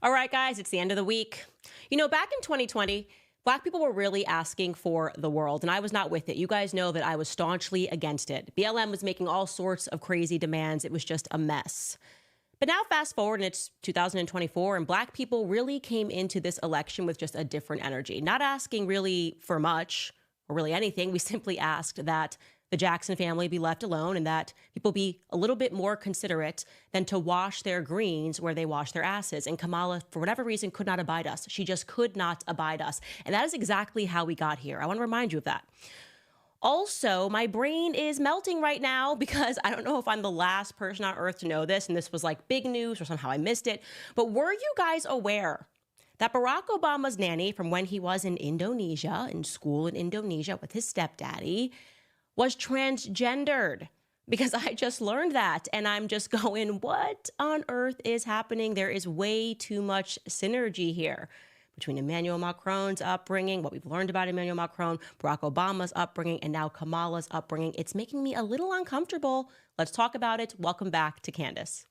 All right, guys, it's the end of the week. You know, back in 2020, Black people were really asking for the world, and I was not with it. You guys know that I was staunchly against it. BLM was making all sorts of crazy demands. It was just a mess. But now fast forward and it's 2024, and Black people really came into this election with just a different energy, not asking really for much or really anything. We simply asked that the Jackson family be left alone and that people be a little bit more considerate than to wash their greens where they wash their asses. And Kamala, for whatever reason, could not abide us. She just could not abide us. And that is exactly how we got here. I want to remind you of that. Also, my brain is melting right now because I don't know if I'm the last person on earth to know this, and this was like big news or somehow I missed it. But were you guys aware that Barack Obama's nanny from when he was in Indonesia, in school in Indonesia with his stepdaddy, was transgendered? Because I just learned that and I'm just going, what on earth is happening? There is way too much synergy here between Emmanuel Macron's upbringing, what we've learned about Emmanuel Macron, Barack Obama's upbringing, and now Kamala's upbringing. It's making me a little uncomfortable. Let's talk about it. Welcome back to Candace.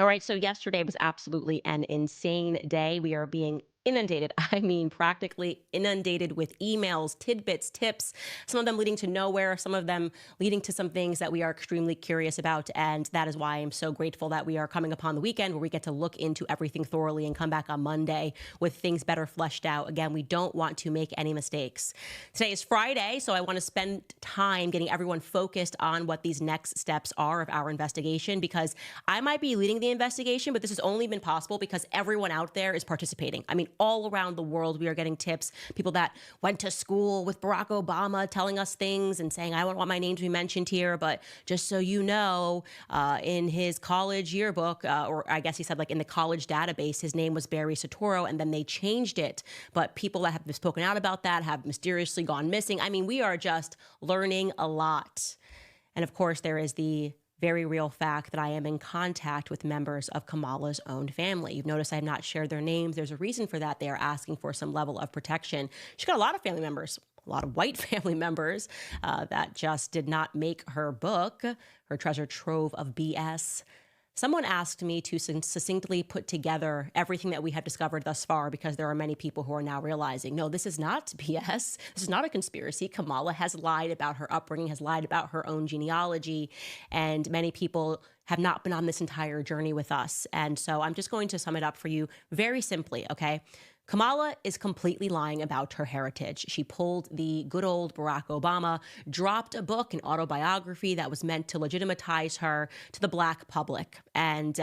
All right, so yesterday was absolutely an insane day. We are being inundated, I mean practically inundated with emails, tidbits, tips, some of them leading to nowhere, some of them leading to some things that we are extremely curious about. And that is why I'm so grateful that we are coming upon the weekend where we get to look into everything thoroughly and come back on Monday with things better fleshed out. Again, we don't want to make any mistakes. Today is Friday, so I want to spend time getting everyone focused on what these next steps are of our investigation, because I might be leading the investigation, but this has only been possible because everyone out there is participating. I mean, all around the world, we are getting tips. People that went to school with Barack Obama telling us things and saying, I don't want my name to be mentioned here, but just so you know, in his college yearbook, or I guess he said like in the college database, his name was Barry Soetoro, and then they changed it. But people that have spoken out about that have mysteriously gone missing. I mean, we are just learning a lot. And of course, there is the very real fact that I am in contact with members of Kamala's own family. You've noticed I have not shared their names. There's a reason for that. They are asking for some level of protection. She's got a lot of family members, a lot of white family members that just did not make her book, her treasure trove of BS. Someone asked me to succinctly put together everything that we have discovered thus far, because there are many people who are now realizing, no, this is not BS. This is not a conspiracy. Kamala has lied about her upbringing, has lied about her own genealogy, and many people have not been on this entire journey with us. And so I'm just going to sum it up for you very simply, okay? Kamala is completely lying about her heritage. She pulled the good old Barack Obama, dropped a book, an autobiography that was meant to legitimatize her to the Black public. And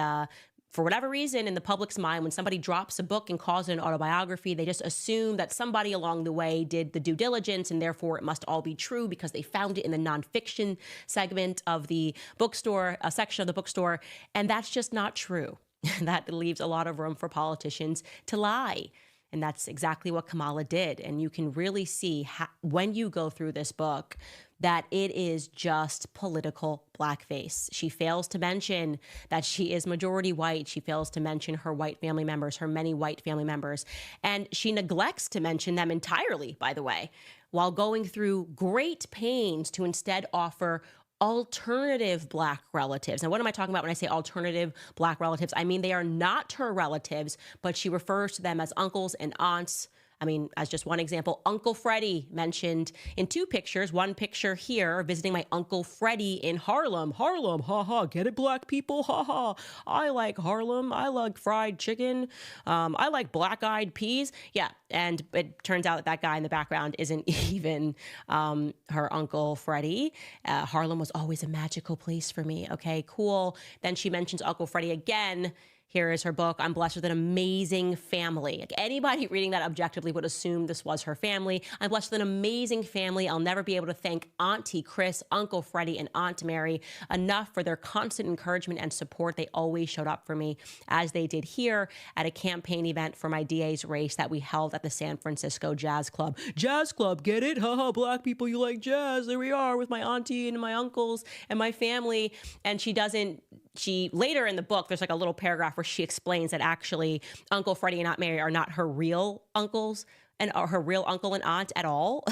for whatever reason, in the public's mind, when somebody drops a book and calls it an autobiography, they just assume that somebody along the way did the due diligence, and therefore it must all be true because they found it in the nonfiction segment of the bookstore, a section of the bookstore. And that's just not true. That leaves a lot of room for politicians to lie. And that's exactly what Kamala did. And you can really see how, when you go through this book, that it is just political blackface. She fails to mention that she is majority white. She fails to mention her white family members, her many white family members. And she neglects to mention them entirely, by the way, while going through great pains to instead offer alternative Black relatives. Now, what am I talking about when I say alternative Black relatives? I mean, they are not her relatives, but she refers to them as uncles and aunts. I mean, as just one example, Uncle Freddie mentioned in two pictures. One picture here, visiting my Uncle Freddie in Harlem. Harlem, haha, get it, Black people, haha. I like Harlem. I like fried chicken. I like black-eyed peas. Yeah, and it turns out that that guy in the background isn't even her Uncle Freddie. Harlem was always a magical place for me. Okay, cool. Then she mentions Uncle Freddie again. Here is her book. I'm blessed with an amazing family. Like, anybody reading that objectively would assume this was her family. I'm blessed with an amazing family. I'll never be able to thank Auntie Chris, Uncle Freddie, and Aunt Mary enough for their constant encouragement and support. They always showed up for me, as they did here at a campaign event for my DA's race that we held at the San Francisco Jazz Club. Jazz Club, get it? Haha, Black people, you like jazz. There we are with my auntie and my uncles and my family. And she doesn't she later in the book, there's like a little paragraph where she explains that actually Uncle Freddie and Aunt Mary are not her real uncles and are her real uncle and aunt at all,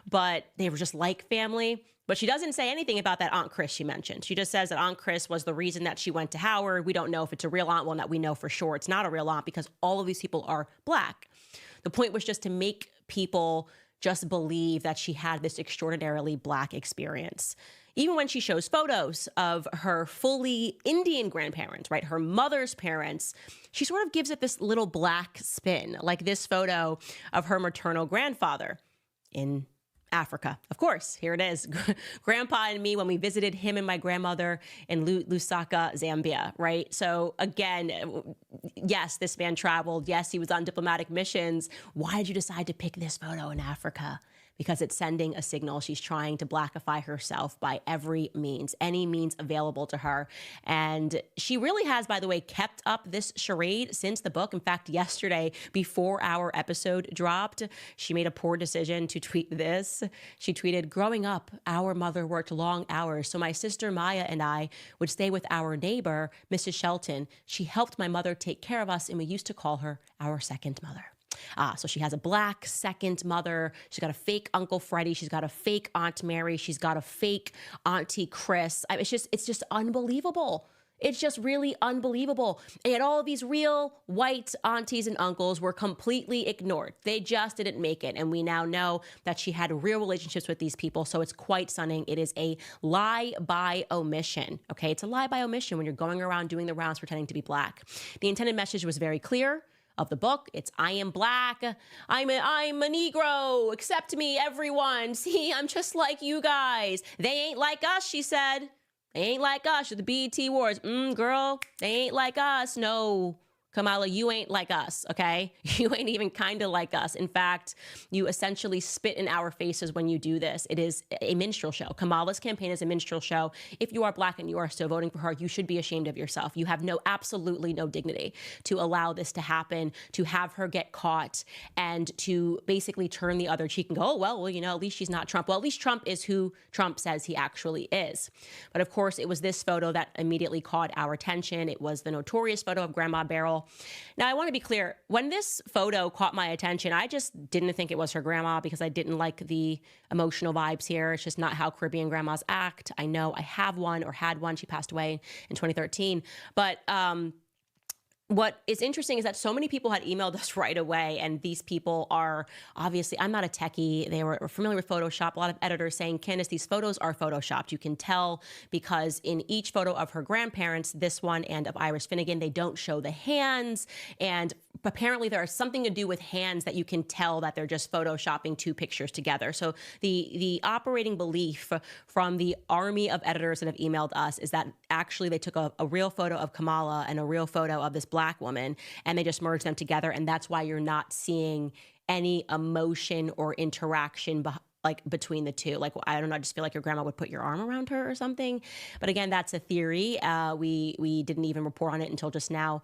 but they were just like family. But she doesn't say anything about that Aunt Chris she mentioned. She just says that Aunt Chris was the reason that she went to Howard. We don't know if it's a real aunt. Well, that we know for sure it's not a real aunt because all of these people are Black. The point was just to make people just believe that she had this extraordinarily Black experience. Even when she shows photos of her fully Indian grandparents, right, her mother's parents, she sort of gives it this little Black spin, like this photo of her maternal grandfather in Africa. Of course, here it is. Grandpa and me when we visited him and my grandmother in Lusaka, Zambia, right? So again, yes, this man traveled. Yes, he was on diplomatic missions. Why did you decide to pick this photo in Africa? Because it's sending a signal. She's trying to Blackify herself by every means, any means available to her. And she really has, by the way, kept up this charade since the book. In fact, yesterday, before our episode dropped, she made a poor decision to tweet this. She tweeted, "Growing up, our mother worked long hours, so my sister Maya and I would stay with our neighbor, Mrs. Shelton. She helped my mother take care of us, and we used to call her our second mother." So she has a Black second mother. She's got a fake Uncle Freddie. She's got a fake Aunt Mary. She's got a fake Auntie Chris. It's just unbelievable. It's just really unbelievable. And all of these real white aunties and uncles were completely ignored. They just didn't make it. And we now know that she had real relationships with these people. So it's quite stunning. It is a lie by omission. Okay, it's a lie by omission when you're going around doing the rounds pretending to be Black. The intended message was very clear. Of the book, it's I am Black, I'm a Negro, accept me, everyone. See, I'm just like you guys. They ain't like us, she said. They ain't like us. The BET Awards. Girl, they ain't like us. No, Kamala, you ain't like us, okay? You ain't even kind of like us. In fact, you essentially spit in our faces when you do this. It is a minstrel show. Kamala's campaign is a minstrel show. If you are Black and you are still voting for her, you should be ashamed of yourself. You have absolutely no dignity to allow this to happen, to have her get caught, and to basically turn the other cheek and go, oh, well, at least she's not Trump. Well, at least Trump is who Trump says he actually is. But of course, it was this photo that immediately caught our attention. It was the notorious photo of Grandma Beryl. Now, I want to be clear. When this photo caught my attention, I just didn't think it was her grandma because I didn't like the emotional vibes here. It's just not how Caribbean grandmas act. I know I have one or had one. She passed away in 2013. But what is interesting is that so many people had emailed us right away, and these people are obviously, I'm not a techie. They were familiar with Photoshop. A lot of editors saying, Candace, these photos are Photoshopped. You can tell because in each photo of her grandparents, this one and of Iris Finnegan, they don't show the hands. And apparently there is something to do with hands that you can tell that they're just Photoshopping two pictures together. So the operating belief from the army of editors that have emailed us is that actually they took a real photo of Kamala and a real photo of this Black woman, and they just merged them together. And that's why you're not seeing any emotion or interaction between the two. Like, I don't know, I just feel like your grandma would put your arm around her or something. But again, that's a theory. We didn't even report on it until just now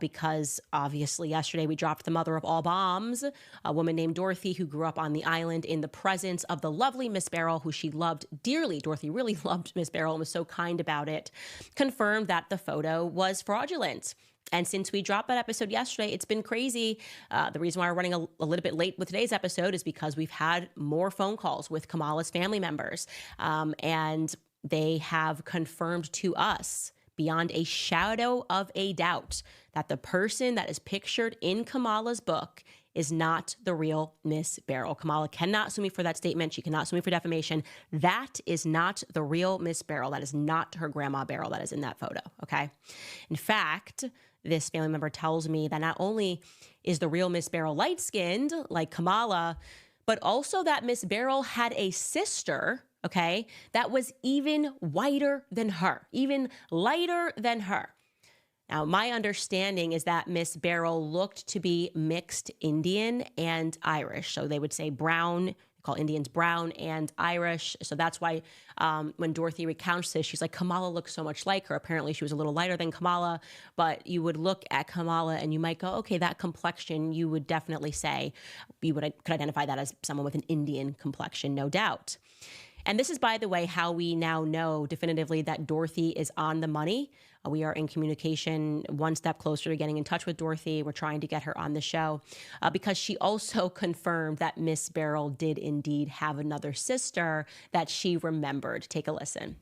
because obviously yesterday we dropped the mother of all bombs, a woman named Dorothy who grew up on the island in the presence of the lovely Miss Beryl, who she loved dearly. Dorothy really loved Miss Beryl and was so kind about it, confirmed that the photo was fraudulent. And since we dropped that episode yesterday, it's been crazy. The reason why we're running a little bit late with today's episode is because we've had more phone calls with Kamala's family members. And they have confirmed to us beyond a shadow of a doubt that the person that is pictured in Kamala's book is not the real Miss Beryl. Kamala cannot sue me for that statement. She cannot sue me for defamation. That is not the real Miss Beryl. That is not her grandma Beryl that is in that photo, okay? In fact, this family member tells me that not only is the real Miss Beryl light-skinned, like Kamala, but also that Miss Beryl had a sister, okay, that was even whiter than her, even lighter than her. Now, my understanding is that Miss Beryl looked to be mixed Indian and Irish. So they would say brown, call Indians brown and Irish. So that's why when Dorothy recounts this, she's like, Kamala looks so much like her. Apparently she was a little lighter than Kamala, but you would look at Kamala and you might go, okay, that complexion, you would definitely say, could identify that as someone with an Indian complexion, no doubt. And this is, by the way, how we now know definitively that Dorothy is on the money. We are in communication one step closer to getting in touch with Dorothy. We're trying to get her on the show because she also confirmed that Miss Beryl did indeed have another sister that she remembered. Take a listen.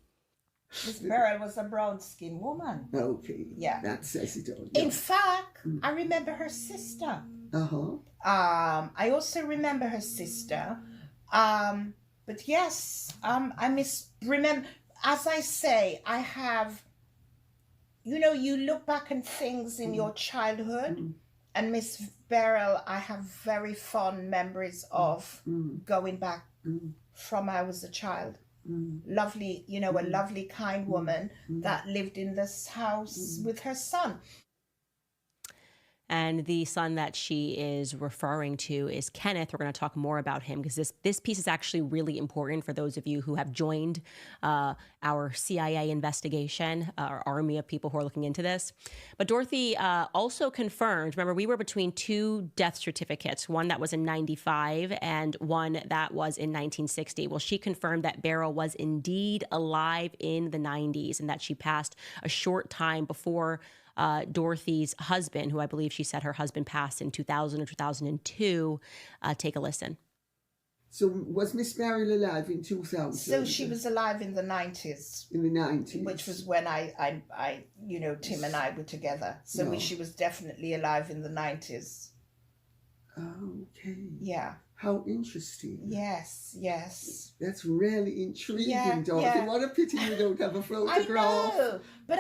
Miss Beryl was a brown-skinned woman. Okay. Yeah. That says it all. In fact, I remember her sister. Uh-huh. I also remember her sister. But yes, remember, as I say, I have, you look back on things in your childhood, and Miss Beryl, I have very fond memories of going back from I was a child. Lovely, a lovely, kind woman that lived in this house with her son. And the son that she is referring to is Kenneth. We're going to talk more about him because this piece is actually really important for those of you who have joined our CIA investigation, our army of people who are looking into this. But Dorothy also confirmed, remember, we were between two death certificates, one that was in 95 and one that was in 1960. Well, she confirmed that Beryl was indeed alive in the 90s and that she passed a short time before Dorothy's husband, who I believe she said her husband passed in 2000 or 2002. Take a listen. So was Miss Beryl alive in 2000? So she was alive in the 90s. In the 90s. Which was when I Tim and I were together. So No. she was definitely alive in the 90s. Okay. Yeah. How interesting. Yes, yes. That's really intriguing, Yeah, Dorothy. yeah. What a pity you don't have a I photograph. know, but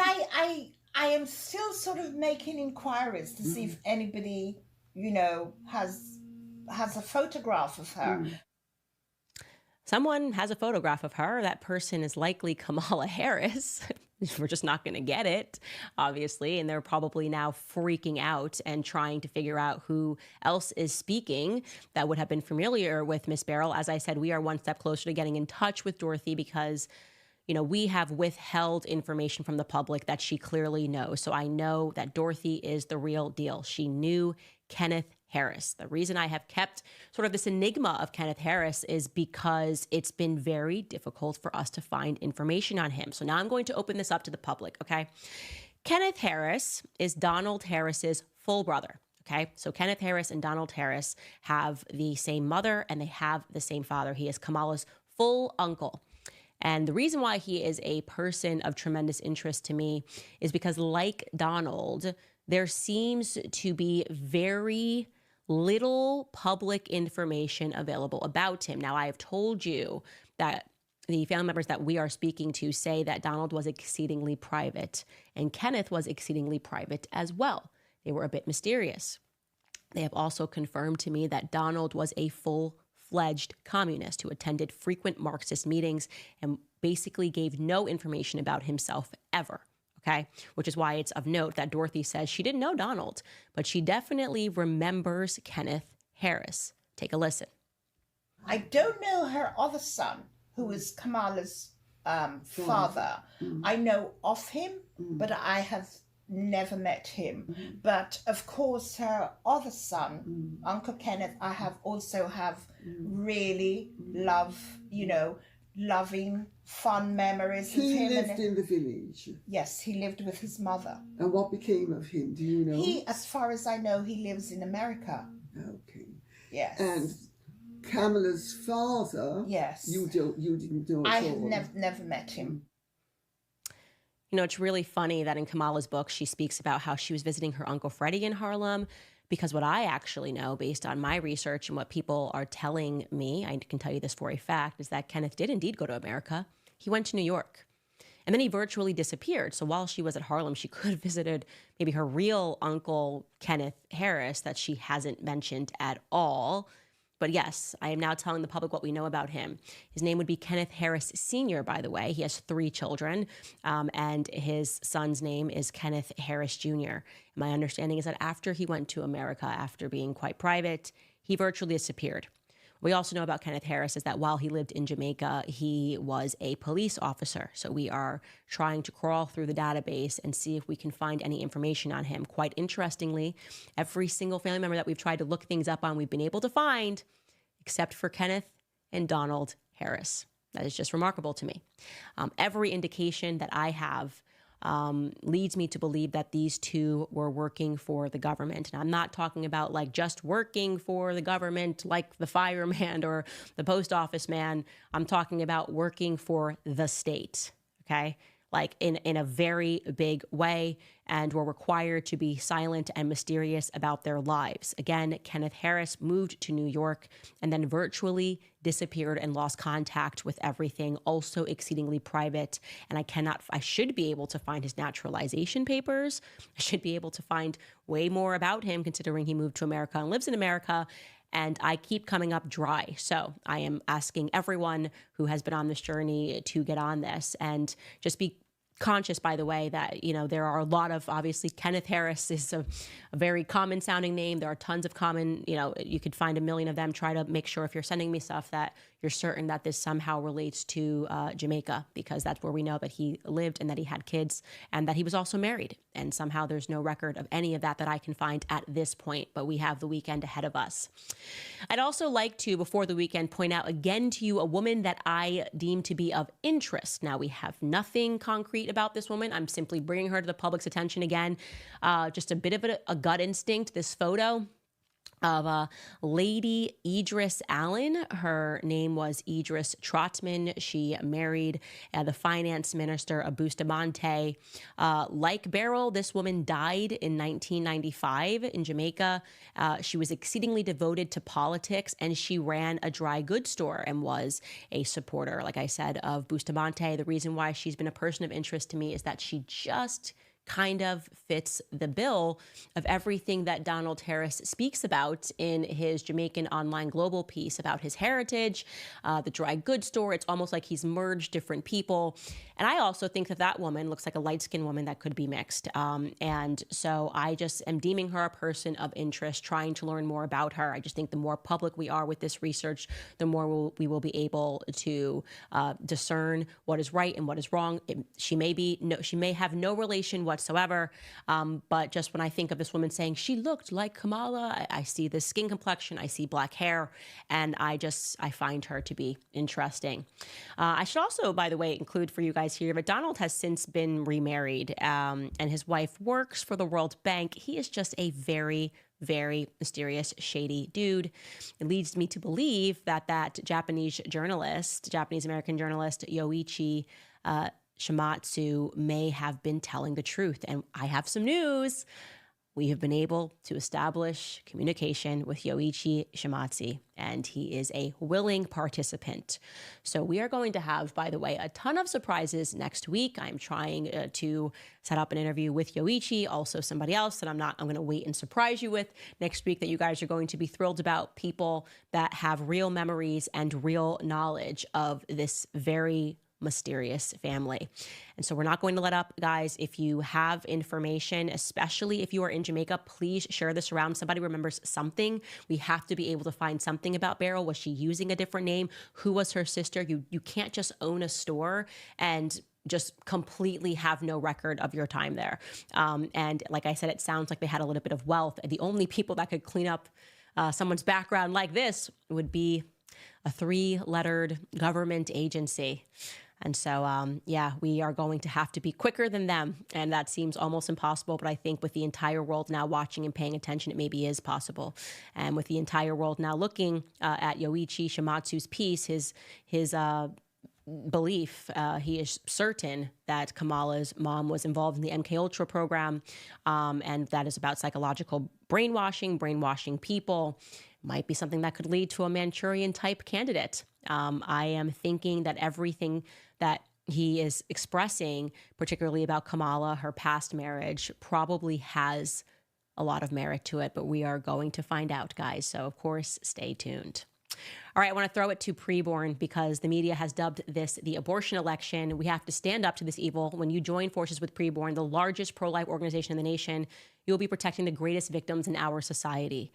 I am still sort of making inquiries to see if anybody, has a photograph of her. Someone has a photograph of her. That person is likely Kamala Harris. We're just not going to get it, obviously. And they're probably now freaking out and trying to figure out who else is speaking that would have been familiar with Miss Beryl. As I said, we are one step closer to getting in touch with Dorothy because we have withheld information from the public that she clearly knows. So I know that Dorothy is the real deal. She knew Kenneth Harris. The reason I have kept sort of this enigma of Kenneth Harris is because it's been very difficult for us to find information on him. So now I'm going to open this up to the public, okay? Kenneth Harris is Donald Harris's full brother. Okay, so Kenneth Harris and Donald Harris have the same mother and they have the same father. He is Kamala's full uncle. And the reason why he is a person of tremendous interest to me is because, like Donald, there seems to be very little public information available about him. Now, I have told you that the family members that we are speaking to say that Donald was exceedingly private and Kenneth was exceedingly private as well. They were a bit mysterious. They have also confirmed to me that Donald was a full-fledged communist who attended frequent Marxist meetings and basically gave no information about himself ever, okay? Which is why it's of note that Dorothy says she didn't know Donald, but she definitely remembers Kenneth Harris. Take a listen. I don't know her other son, who is Kamala's father. I know of him, but I have never met him. But of course, her other son, Uncle Kenneth, I have really loving, fun memories of him. He lived in the village. Yes, he lived with his mother. And what became of him? Do you know? He, as far as I know, he lives in America. Okay. Yes. And Kamala's father. Yes. You didn't know at I all. have never met him. It's really funny that in Kamala's book, she speaks about how she was visiting her Uncle Freddie in Harlem, because what I actually know, based on my research and what people are telling me, I can tell you this for a fact, is that Kenneth did indeed go to America. He went to New York. And then he virtually disappeared. So while she was at Harlem, she could have visited maybe her real uncle, Kenneth Harris, that she hasn't mentioned at all. But yes, I am now telling the public what we know about him. His name would be Kenneth Harris Sr., by the way. He has 3 children, and his son's name is Kenneth Harris Jr. My understanding is that after he went to America, after being quite private, he virtually disappeared. What we also know about Kenneth Harris is that while he lived in Jamaica, he was a police officer. So we are trying to crawl through the database and see if we can find any information on him. Quite interestingly, every single family member that we've tried to look things up on, we've been able to find, except for Kenneth and Donald Harris. That is just remarkable to me. Every indication that I have leads me to believe that these two were working for the government. And I'm not talking about like just working for the government, like the fireman or the post office man. I'm talking about working for the state, okay? Like in a very big way, and were required to be silent and mysterious about their lives. Again, Kenneth Harris moved to New York and then virtually disappeared and lost contact with everything, also exceedingly private. And I should be able to find his naturalization papers. I should be able to find way more about him, considering he moved to America and lives in America. And I keep coming up dry. So I am asking everyone who has been on this journey to get on this and just be conscious, by the way, that, you know, there are a lot of, obviously, Kenneth Harris is a very common sounding name. There are tons of common, you know, you could find a million of them. Try to make sure if you're sending me stuff that you're certain that this somehow relates to Jamaica, because that's where we know that he lived and that he had kids and that he was also married. And somehow there's no record of any of that I can find at this point, but we have the weekend ahead of us. I'd also like to, before the weekend, point out again to you a woman that I deem to be of interest. Now, we have nothing concrete about this woman. I'm simply bringing her to the public's attention again. Just a bit of a gut instinct, this photo of Lady Idris Allen. Her name was Idris Trotman. She married the finance minister of Bustamante. Like Beryl, this woman died in 1995 in Jamaica. She was exceedingly devoted to politics, and she ran a dry goods store and was a supporter, like I said, of Bustamante. The reason why she's been a person of interest to me is that she just kind of fits the bill of everything that Donald Harris speaks about in his Jamaican Online Global piece about his heritage, the dry goods store. It's almost like he's merged different people. And I also think that that woman looks like a light-skinned woman that could be mixed. And so I just am deeming her a person of interest, trying to learn more about her. I just think the more public we are with this research, the more we will be able to discern what is right and what is wrong. She may have no relation whatsoever, but just when I think of this woman saying she looked like Kamala, I see the skin complexion, I see black hair, and I find her to be interesting. I should also, by the way, include for you guys here, but Donald has since been remarried, and his wife works for the World Bank. He is just a very, very mysterious, shady dude. It leads me to believe that Japanese-American journalist, Yoichi Shimatsu, may have been telling the truth. And I have some news. We have been able to establish communication with Yoichi Shimatsu, and he is a willing participant. So we are going to have, by the way, a ton of surprises next week. I'm trying to set up an interview with Yoichi, also somebody else that I'm going to wait and surprise you with next week that you guys are going to be thrilled about, people that have real memories and real knowledge of this very mysterious family. And so we're not going to let up, guys. If you have information, especially if you are in Jamaica, please share this around. Somebody remembers something. We have to be able to find something about Beryl. Was she using a different name? Who was her sister? You can't just own a store and just completely have no record of your time there. And like I said, it sounds like they had a little bit of wealth. And the only people that could clean up someone's background like this would be a 3-lettered government agency. And so, yeah, we are going to have to be quicker than them. And that seems almost impossible. But I think with the entire world now watching and paying attention, it maybe is possible. And with the entire world now looking at Yoichi Shimatsu's piece, his belief, he is certain that Kamala's mom was involved in the MKUltra program. And that is about psychological brainwashing people. Might be something that could lead to a Manchurian-type candidate. I am thinking that everything that he is expressing, particularly about Kamala, her past marriage, probably has a lot of merit to it, but we are going to find out, guys. So, of course, stay tuned. All right, I want to throw it to preborn because the media has dubbed this the abortion election. We have to stand up to this evil. When you join forces with preborn, the largest pro-life organization in the nation, you'll be protecting the greatest victims in our society: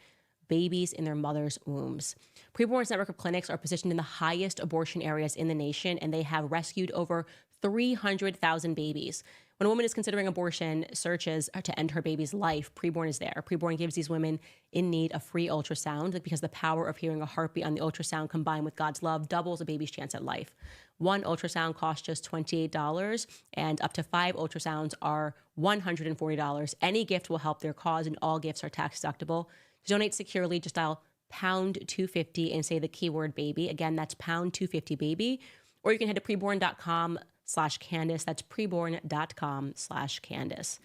babies in their mother's wombs. Preborn's network of clinics are positioned in the highest abortion areas in the nation, and they have rescued over 300,000 babies. When a woman is considering abortion, searches to end her baby's life, preborn is there. Preborn gives these women in need a free ultrasound because the power of hearing a heartbeat on the ultrasound combined with God's love doubles a baby's chance at life. One ultrasound costs just $28, and up to 5 ultrasounds are $140. Any gift will help their cause, and all gifts are tax deductible. To donate securely, just dial pound 250 and say the keyword baby. Again, that's pound 250 baby. Or you can head to preborn.com/Candace. That's preborn.com/Candace.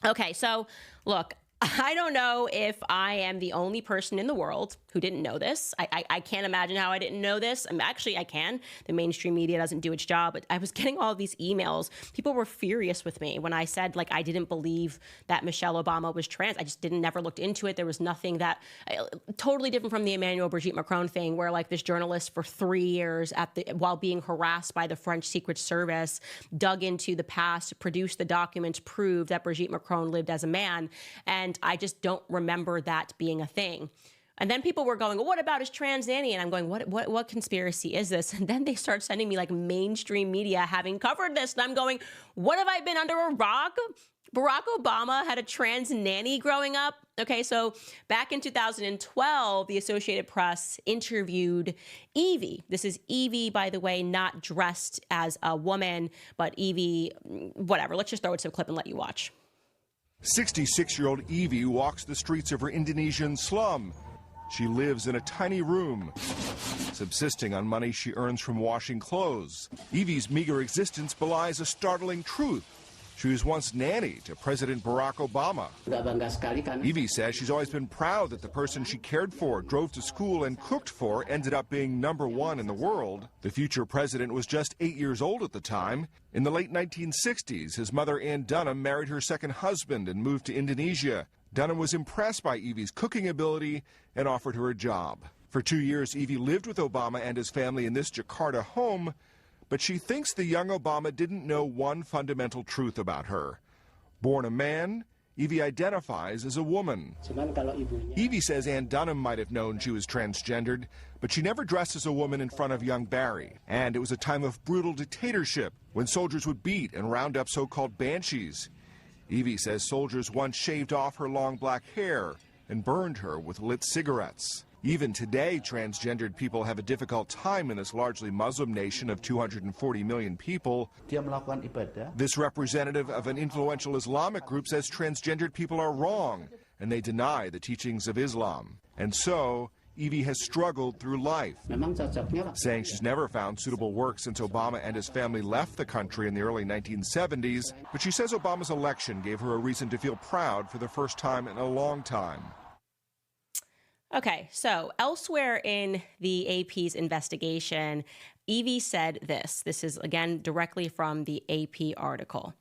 Okay, so look, I don't know if I am the only person in the world who didn't know this. I can't imagine how I didn't know this. I mean, actually, I can. The mainstream media doesn't do its job. But I was getting all these emails. People were furious with me when I said, like, I didn't believe that Michelle Obama was trans. I just never looked into it. There was nothing that totally different from the Emmanuel Brigitte Macron thing, where like this journalist for 3 years while being harassed by the French Secret Service dug into the past, produced the documents, proved that Brigitte Macron lived as a man, and I just don't remember that being a thing. And then people were going, well, what about his trans nanny? And I'm going, what conspiracy is this? And then they start sending me like mainstream media having covered this. And I'm going, what have I been under a rock? Barack Obama had a trans nanny growing up. Okay, so back in 2012, the Associated Press interviewed Evie. This is Evie, by the way, not dressed as a woman, but Evie, whatever. Let's just throw it to a clip and let you watch. 66-year-old Evie walks the streets of her Indonesian slum. She lives in a tiny room, subsisting on money she earns from washing clothes. Evie's meager existence belies a startling truth. She was once nanny to President Barack Obama. Evie says she's always been proud that the person she cared for, drove to school, and cooked for ended up being #1 in the world. The future president was just 8 years old at the time. In the late 1960s, his mother, Ann Dunham, married her second husband and moved to Indonesia. Dunham was impressed by Evie's cooking ability and offered her a job. For 2 years, Evie lived with Obama and his family in this Jakarta home, but she thinks the young Obama didn't know one fundamental truth about her. Born a man, Evie identifies as a woman. Evie says Ann Dunham might have known she was transgendered, but she never dressed as a woman in front of young Barry. And it was a time of brutal dictatorship when soldiers would beat and round up so-called banshees. Evie says soldiers once shaved off her long black hair and burned her with lit cigarettes. Even today, transgendered people have a difficult time in this largely Muslim nation of 240 million people. This representative of an influential Islamic group says transgendered people are wrong, and they deny the teachings of Islam. And so, Evie has struggled through life, saying she's never found suitable work since Obama and his family left the country in the early 1970s, but she says Obama's election gave her a reason to feel proud for the first time in a long time. Okay, so elsewhere in the AP's investigation, Evie said this. This is, again, directly from the AP article.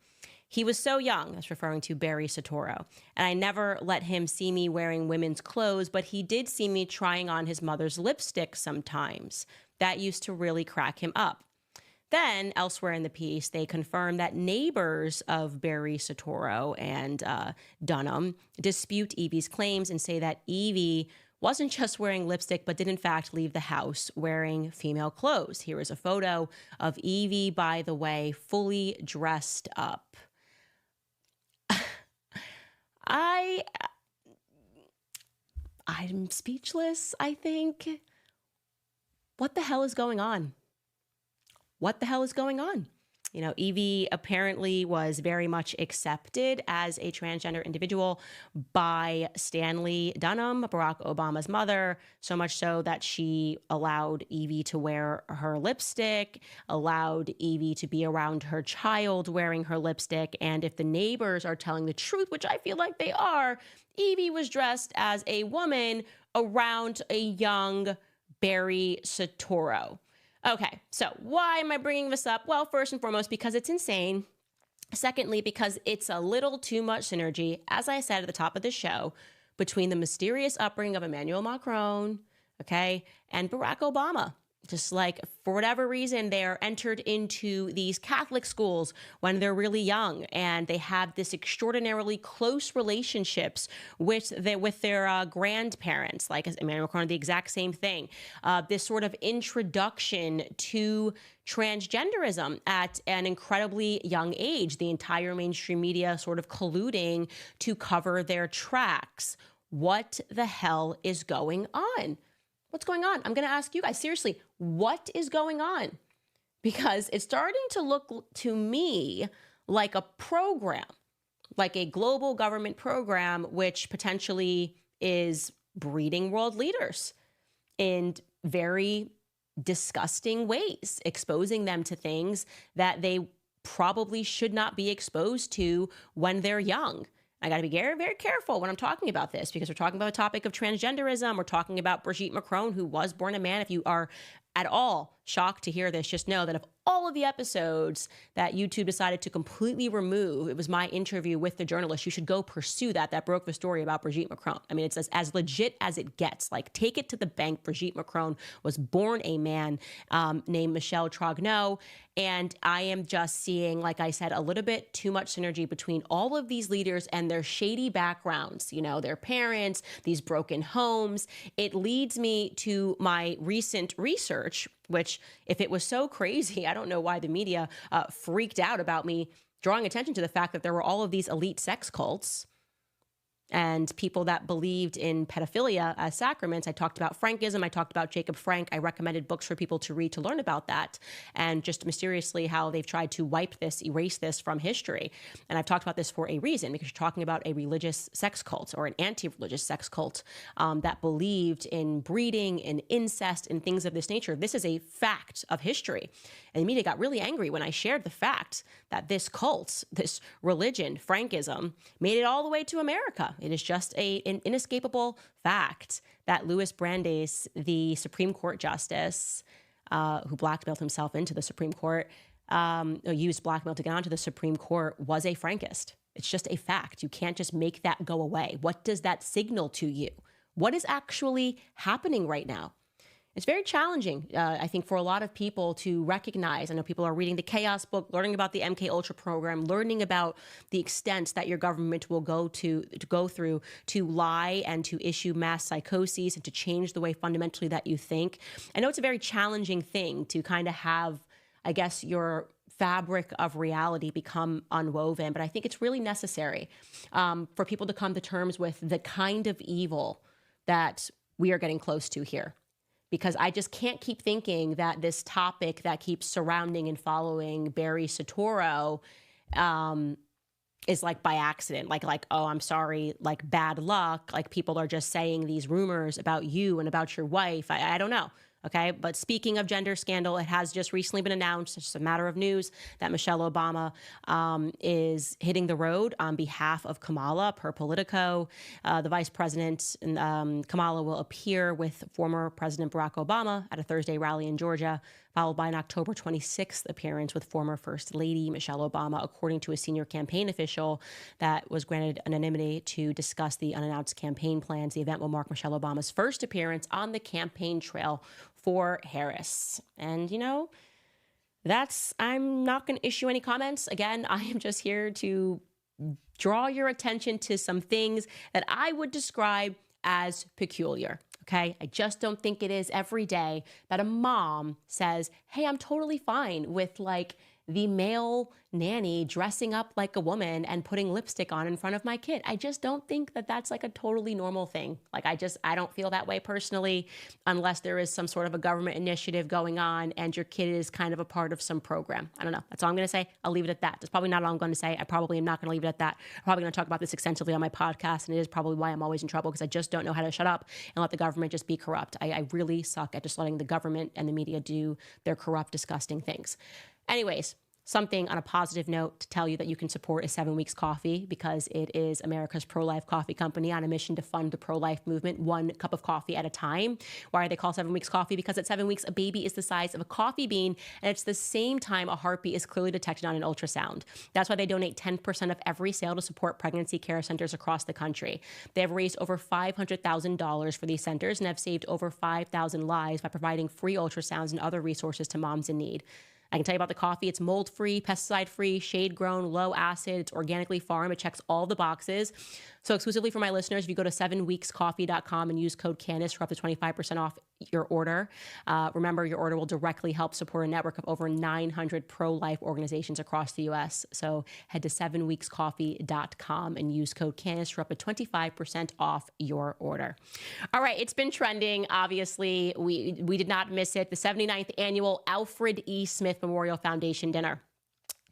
He was so young, that's referring to Barry Soetoro, and I never let him see me wearing women's clothes, but he did see me trying on his mother's lipstick sometimes. That used to really crack him up. Then, elsewhere in the piece, they confirm that neighbors of Barry Soetoro and Dunham dispute Evie's claims and say that Evie wasn't just wearing lipstick, but did in fact leave the house wearing female clothes. Here is a photo of Evie, by the way, fully dressed up. I'm speechless, I think. What the hell is going on? What the hell is going on? You know, Evie apparently was very much accepted as a transgender individual by Stanley Dunham, Barack Obama's mother, so much so that she allowed Evie to wear her lipstick, allowed Evie to be around her child wearing her lipstick, and if the neighbors are telling the truth, which I feel like they are, Evie was dressed as a woman around a young Barry Soetoro. Okay, so why am I bringing this up? Well, first and foremost, because it's insane. Secondly, because it's a little too much synergy, as I said at the top of the show, between the mysterious upbringing of Emmanuel Macron, okay, and Barack Obama. Just like for whatever reason, they're entered into these Catholic schools when they're really young, and they have this extraordinarily close relationships with their grandparents. Like Emmanuel Macron, the exact same thing. This sort of introduction to transgenderism at an incredibly young age, the entire mainstream media sort of colluding to cover their tracks. What the hell is going on? What's going on? I'm going to ask you guys, seriously, what is going on? Because it's starting to look to me like a program, like a global government program, which potentially is breeding world leaders in very disgusting ways, exposing them to things that they probably should not be exposed to when they're young. I got to be very, very careful when I'm talking about this, because we're talking about a topic of transgenderism. We're talking about Brigitte Macron, who was born a man. If you are at all shocked to hear this, just know that of all of the episodes that YouTube decided to completely remove, it was my interview with the journalist. You should go pursue that. That broke the story about Brigitte Macron. I mean, it's as legit as it gets. Like, take it to the bank. Brigitte Macron was born a man named Michel Trogneau. And I am just seeing, like I said, a little bit too much synergy between all of these leaders and their shady backgrounds, you know, their parents, these broken homes. It leads me to my recent research, which, if it was so crazy, I don't know why the media freaked out about me drawing attention to the fact that there were all of these elite sex cults and people that believed in pedophilia as sacraments. I talked about Frankism. I talked about Jacob Frank. I recommended books for people to read to learn about that, and just mysteriously how they've tried to wipe this, erase this from history. And I've talked about this for a reason, because you're talking about a religious sex cult, or an anti-religious sex cult that believed in breeding and incest and things of this nature. This is a fact of history. And the media got really angry when I shared the fact that this cult, this religion, Frankism, made it all the way to America. It is just an inescapable fact that Louis Brandeis, the Supreme Court justice, who blackmailed himself into the Supreme Court, used blackmail to get onto the Supreme Court, was a Frankist. It's just a fact. You can't just make that go away. What does that signal to you? What is actually happening right now? It's very challenging, I think, for a lot of people to recognize. I know people are reading the Chaos book, learning about the MK Ultra program, learning about the extent that your government will go through to lie and to issue mass psychoses and to change the way fundamentally that you think. I know it's a very challenging thing to kind of have, I guess, your fabric of reality become unwoven, but I think it's really necessary for people to come to terms with the kind of evil that we are getting close to here. Because I just can't keep thinking that this topic that keeps surrounding and following Barry Soetoro is like by accident, like, oh, I'm sorry, like bad luck. Like, people are just saying these rumors about you and about your wife. I don't know. Okay. But speaking of gender scandal, it has just recently been announced, it's just a matter of news, that Michelle Obama is hitting the road on behalf of Kamala per Politico. The vice president, Kamala, will appear with former President Barack Obama at a Thursday rally in Georgia, followed by an October 26th appearance with former First Lady Michelle Obama, according to a senior campaign official that was granted anonymity to discuss the unannounced campaign plans. The event will mark Michelle Obama's first appearance on the campaign trail for Harris. And, you know, I'm not going to issue any comments. Again, I am just here to draw your attention to some things that I would describe as peculiar. Okay. I just don't think it is every day that a mom says, hey, I'm totally fine with like the male nanny dressing up like a woman and putting lipstick on in front of my kid. I just don't think that that's like a totally normal thing. Like, I don't feel that way personally, unless there is some sort of a government initiative going on and your kid is kind of a part of some program. I don't know. That's all I'm going to say. I'll leave it at that. That's probably not all I'm going to say. I probably am not going to leave it at that. I'm probably going to talk about this extensively on my podcast, and it is probably why I'm always in trouble, because I just don't know how to shut up and let the government just be corrupt. I really suck at just letting the government and the media do their corrupt, disgusting things. Anyways, something on a positive note to tell you that you can support a 7 Weeks Coffee, because it is America's pro-life coffee company on a mission to fund the pro-life movement, one cup of coffee at a time. Why are they called 7 Weeks Coffee? Because at 7 weeks, a baby is the size of a coffee bean, and it's the same time a heartbeat is clearly detected on an ultrasound. That's why they donate 10% of every sale to support pregnancy care centers across the country. They have raised over $500,000 for these centers and have saved over 5,000 lives by providing free ultrasounds and other resources to moms in need. I can tell you about the coffee. It's mold-free, pesticide-free, shade-grown, low acid. It's organically farmed. It checks all the boxes. So exclusively for my listeners, if you go to 7weekscoffee.com and use code Candace for up to 25% off your order, remember, your order will directly help support a network of over 900 pro-life organizations across the U.S. So head to 7weekscoffee.com and use code Candace for up to 25% off your order. All right, it's been trending. Obviously, we did not miss it. The 79th annual Alfred E. Smith Memorial Foundation dinner.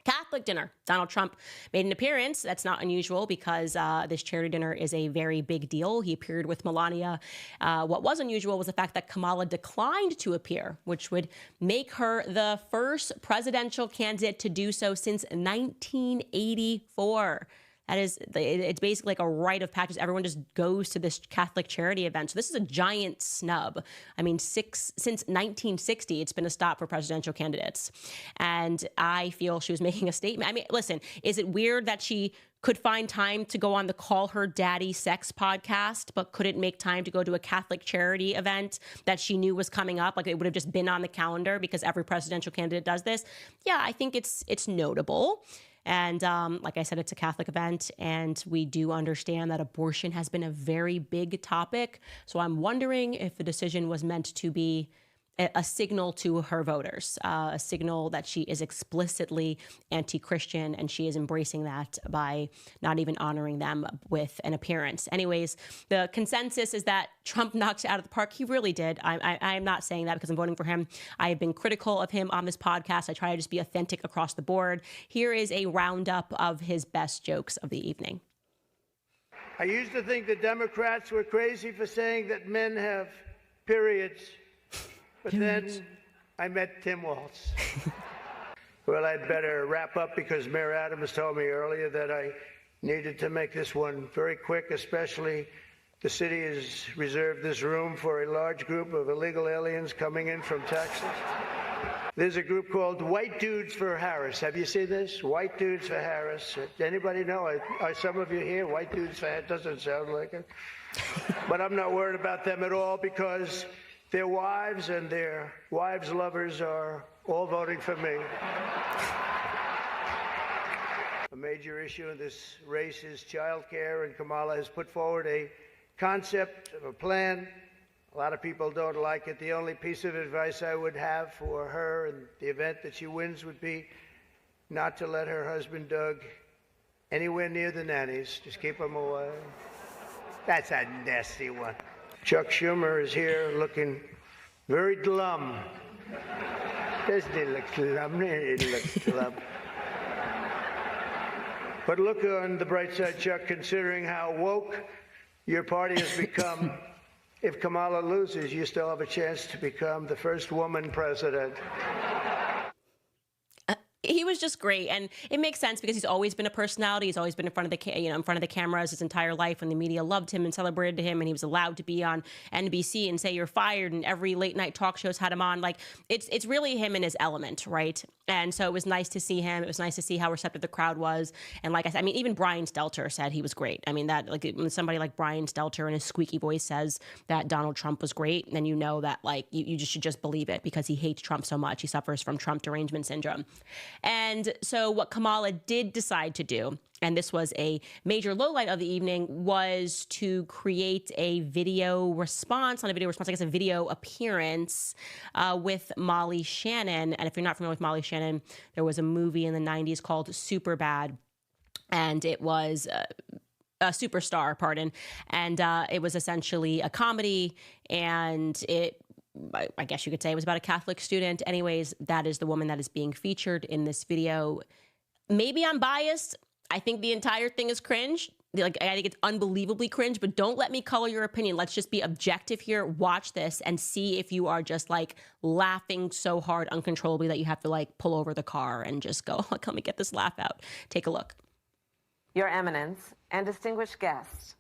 Catholic dinner. Donald Trump made an appearance. That's not unusual, because this charity dinner is a very big deal. He appeared with Melania. What was unusual was the fact that Kamala declined to appear, which would make her the first presidential candidate to do so since 1984. That is, it's basically like a rite of passage. Everyone just goes to this Catholic charity event. So this is a giant snub. I mean, since 1960, it's been a stop for presidential candidates. And I feel she was making a statement. I mean, listen, is it weird that she could find time to go on the Call Her Daddy Sex podcast, but couldn't make time to go to a Catholic charity event that she knew was coming up? Like, it would have just been on the calendar because every presidential candidate does this. Yeah, I think it's notable. And like I said, it's a Catholic event, and we do understand that abortion has been a very big topic. So I'm wondering if the decision was meant to be a signal to her voters, a signal that she is explicitly anti-Christian, and she is embracing that by not even honoring them with an appearance. Anyways, the consensus is that Trump knocked it out of the park. He really did. I'm not saying that because I'm voting for him. I have been critical of him on this podcast. I try to just be authentic across the board. Here is a roundup of his best jokes of the evening. I used to think the Democrats were crazy for saying that men have periods. But then I met Tim Waltz. Well, I'd better wrap up because Mayor Adams told me earlier that I needed to make this one very quick, especially the city has reserved this room for a large group of illegal aliens coming in from Texas. There's a group called White Dudes for Harris. Have you seen this? White Dudes for Harris. Anybody know? Are some of you here? White Dudes for Harris? Doesn't sound like it. But I'm not worried about them at all because their wives and their wives' lovers are all voting for me. A major issue in this race is child care, and Kamala has put forward a concept of a plan. A lot of people don't like it. The only piece of advice I would have for her in the event that she wins would be not to let her husband, Doug, anywhere near the nannies. Just keep him away. That's a nasty one. Chuck Schumer is here looking very glum. Doesn't he look glum? He looks glum. But look on the bright side, Chuck, considering how woke your party has become. If Kamala loses, you still have a chance to become the first woman president. He was just great, and it makes sense because he's always been a personality. He's always been in front of the in front of the cameras his entire life, and the media loved him and celebrated him, and he was allowed to be on NBC and say you're fired, and every late night talk shows had him on. Like, it's really him in his element, right? And so it was nice to see him. It was nice to see how receptive the crowd was. And like I said, I mean, even Brian Stelter said he was great. I mean, that, like, when somebody like Brian Stelter in his squeaky voice says that Donald Trump was great, then you know that, like, you just should just believe it because he hates Trump so much. He suffers from Trump derangement syndrome. And so what Kamala did decide to do, and this was a major lowlight of the evening, was to create a video response, not a video response, I guess a video appearance with Molly Shannon. And if you're not familiar with Molly Shannon, there was a movie in the 90s called Superbad, and it was a Superstar, pardon. And it was essentially a comedy, and I guess you could say it was about a Catholic student. Anyways, that is the woman that is being featured in this video. Maybe I'm biased. I think the entire thing is cringe. like, I think it's unbelievably cringe, but don't let me color your opinion. Let's just be objective here. Watch this and see if you are just like laughing so hard uncontrollably that you have to like pull over the car and just go, oh, let me get this laugh out. Take a look. Your Eminence and distinguished guests,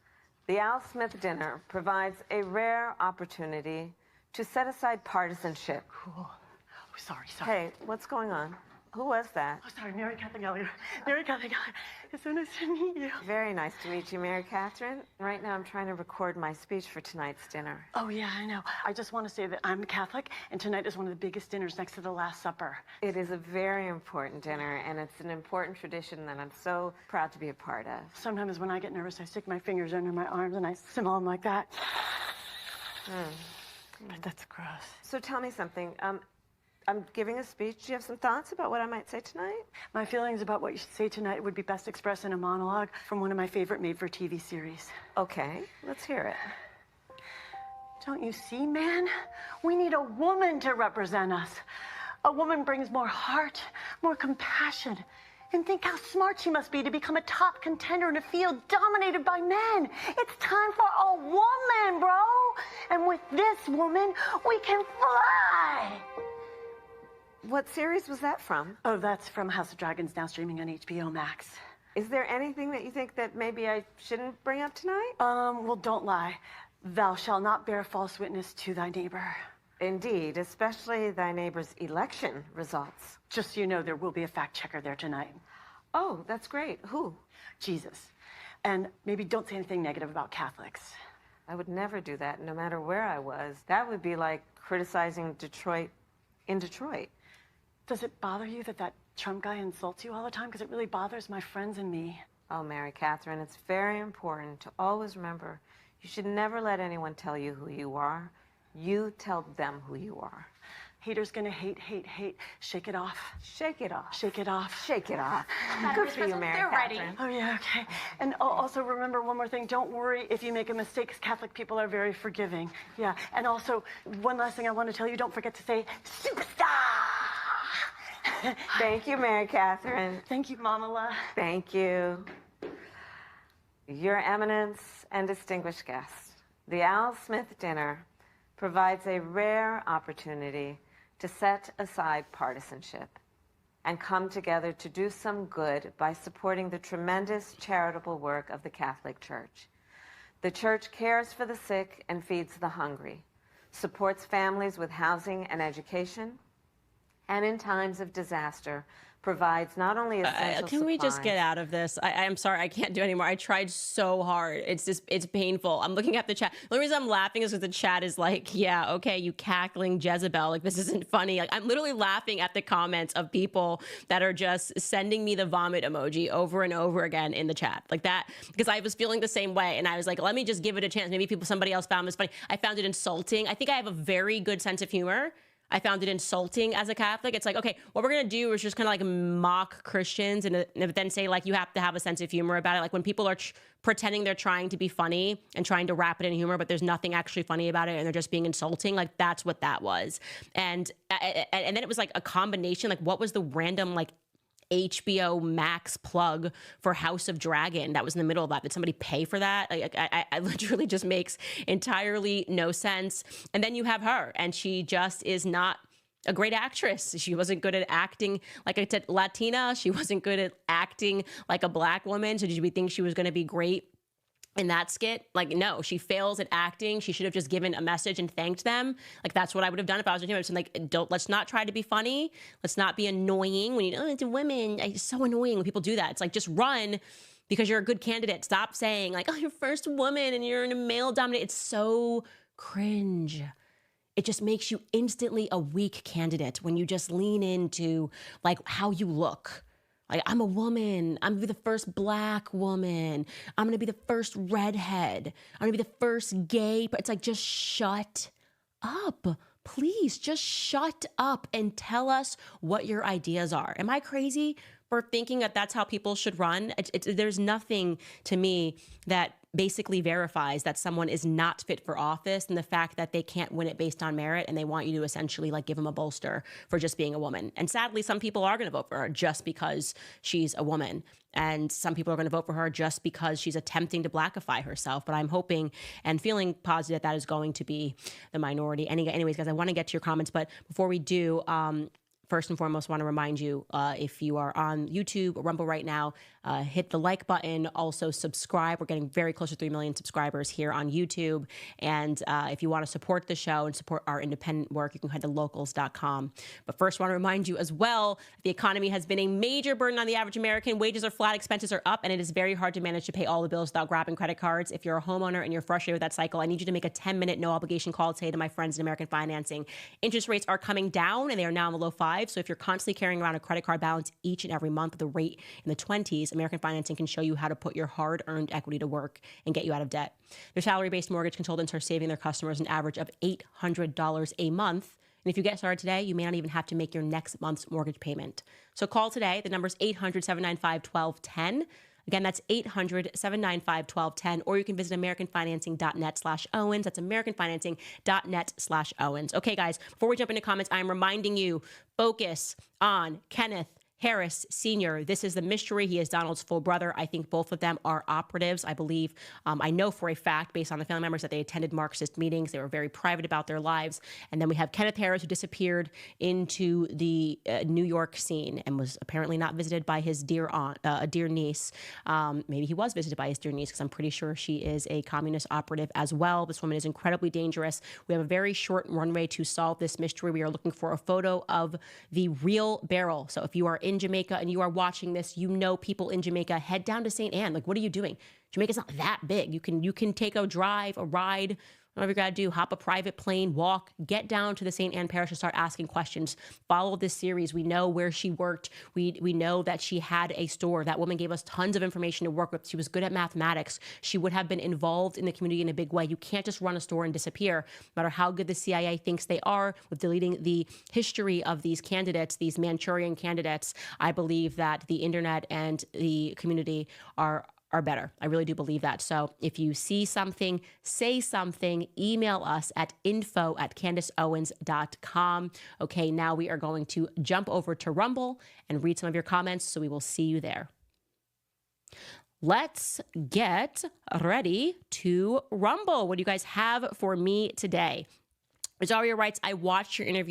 the Al Smith dinner provides a rare opportunity to set aside partisanship. Cool. Oh, sorry. Hey, what's going on? Who was that? Oh, sorry, Mary Catherine Elliott. Mary Catherine Elliott. It's so nice to meet you. Very nice to meet you, Mary Catherine. Right now I'm trying to record my speech for tonight's dinner. Oh, yeah, I know. I just want to say that I'm Catholic, and tonight is one of the biggest dinners next to the Last Supper. It is a very important dinner, and it's an important tradition that I'm so proud to be a part of. Sometimes when I get nervous, I stick my fingers under my arms and I simmer them like that. But that's gross. So tell me something. I'm giving a speech. Do you have some thoughts about what I might say tonight? My feelings about what you should say tonight would be best expressed in a monologue from one of my favorite made-for-TV series. Okay, let's hear it. Don't you see, man? We need a woman to represent us. A woman brings more heart, more compassion. And think how smart she must be to become a top contender in a field dominated by men. It's time for a woman, bro. And with this woman, we can fly. What series was that from? Oh, that's from House of Dragons, now streaming on HBO Max. Is there anything that you think that maybe I shouldn't bring up tonight? Well, don't lie. Thou shalt not bear false witness to thy neighbor. Indeed, especially thy neighbor's election results. Just so you know, there will be a fact checker there tonight. Oh, that's great. Who? Jesus. And maybe don't say anything negative about Catholics. I would never do that, no matter where I was. That would be like criticizing Detroit in Detroit. Does it bother you that that Trump guy insults you all the time? Because it really bothers my friends and me. Oh, Mary Catherine, it's very important to always remember you should never let anyone tell you who you are. You tell them who you are. Haters gonna hate. Shake it off. Shake it off. Shake it off. Shake it off. Good for you, Mary Catherine. Oh, yeah, okay. And also remember one more thing. Don't worry if you make a mistake, 'cause Catholic people are very forgiving. Yeah, and also, one last thing I want to tell you, don't forget to say, superstar! Thank you, Mary Catherine. Thank you, Mamala. Thank you. Your Eminence and distinguished guests, the Al Smith dinner provides a rare opportunity to set aside partisanship and come together to do some good by supporting the tremendous charitable work of the Catholic Church. The Church cares for the sick and feeds the hungry, supports families with housing and education, and in times of disaster, provides not only essential Can we just supplies- get out of this? I'm sorry, I can't do it anymore. I tried so hard. It's painful. I'm looking at the chat. The only reason I'm laughing is because the chat is like, yeah, okay, you cackling Jezebel. Like, this isn't funny. Like, I'm literally laughing at the comments of people that are just sending me the vomit emoji over and over again in the chat. Like that, because I was feeling the same way. And I was like, let me just give it a chance. Maybe somebody else found this funny. I found it insulting. I think I have a very good sense of humor. I found it insulting as a Catholic. It's like, okay, what we're going to do is just kind of like mock Christians and then say like, you have to have a sense of humor about it. Like when people are pretending they're trying to be funny and trying to wrap it in humor, but there's nothing actually funny about it and they're just being insulting. Like that's what that was. And then it was like a combination, like what was the random like HBO Max plug for House of Dragon that was in the middle of that? Did somebody pay for that? Like, I literally just makes entirely no sense. And then you have her, and she just is not a great actress. She wasn't good at acting like I said, Latina. She wasn't good at acting like a Black woman. So did we think she was going to be great in that skit? Like, no, she fails at acting. She should have just given a message and thanked them. Like, that's what I would have done if I was with him. I was like, let's not try to be funny. Let's not be annoying when it's a women. It's so annoying when people do that. It's like, just run because you're a good candidate. Stop saying like, oh, you're first woman and you're in a male dominated. It's so cringe. It just makes you instantly a weak candidate when you just lean into like how you look. Like, I'm a woman. I'm going to be the first Black woman. I'm going to be the first redhead. I'm going to be the first gay. It's like, just shut up. Please, just shut up and tell us what your ideas are. Am I crazy for thinking that that's how people should run? There's nothing to me that basically verifies that someone is not fit for office, and the fact that they can't win it based on merit, and they want you to essentially like give them a bolster for just being a woman. And sadly, some people are going to vote for her just because she's a woman. And some people are going to vote for her just because she's attempting to blackify herself. But I'm hoping and feeling positive that is going to be the minority. Anyways, guys, I want to get to your comments. But before we do, first and foremost, I want to remind you, if you are on YouTube or Rumble right now, hit the like button. Also, subscribe. We're getting very close to 3 million subscribers here on YouTube. And if you want to support the show and support our independent work, you can head to locals.com. But first, I want to remind you as well, the economy has been a major burden on the average American. Wages are flat, expenses are up, and it is very hard to manage to pay all the bills without grabbing credit cards. If you're a homeowner and you're frustrated with that cycle, I need you to make a 10-minute no-obligation call today to my friends in American Financing. Interest rates are coming down, and they are now in the low 5s. So if you're constantly carrying around a credit card balance each and every month with a rate in the 20s, American Financing can show you how to put your hard-earned equity to work and get you out of debt. Their salary-based mortgage consultants are saving their customers an average of $800 a month. And if you get started today, you may not even have to make your next month's mortgage payment. So call today. The number is 800-795-1210. Again, that's 800-795-1210, or you can visit americanfinancing.net/Owens. That's americanfinancing.net/Owens. Okay, guys, before we jump into comments, I'm reminding you, focus on Kenneth Harris Sr. This is the mystery. He is Donald's full brother. I think both of them are operatives. I believe, I know for a fact, based on the family members, that they attended Marxist meetings. They were very private about their lives. And then we have Kenneth Harris, who disappeared into the New York scene and was apparently not visited by his dear aunt, dear niece. Maybe he was visited by his dear niece, because I'm pretty sure she is a communist operative as well. This woman is incredibly dangerous. We have a very short runway to solve this mystery. We are looking for a photo of the real Beryl. So if you are in Jamaica and you are watching this, you know people in Jamaica, head down to St. Anne. Like, what are you doing? Jamaica's not that big. You can take a drive, a ride, whatever you got to do, hop a private plane, walk, get down to the St. Anne Parish and start asking questions. Follow this series. We know where she worked. We know that she had a store. That woman gave us tons of information to work with. She was good at mathematics. She would have been involved in the community in a big way. You can't just run a store and disappear, no matter how good the CIA thinks they are with deleting the history of these candidates, these Manchurian candidates. I believe that the internet and the community are better. I really do believe that. So if you see something, say something, email us at info@CandaceOwens.com. Okay, now we are going to jump over to Rumble and read some of your comments, so we will see you there. Let's get ready to Rumble. What do you guys have for me today? Rosario writes, I watched your interview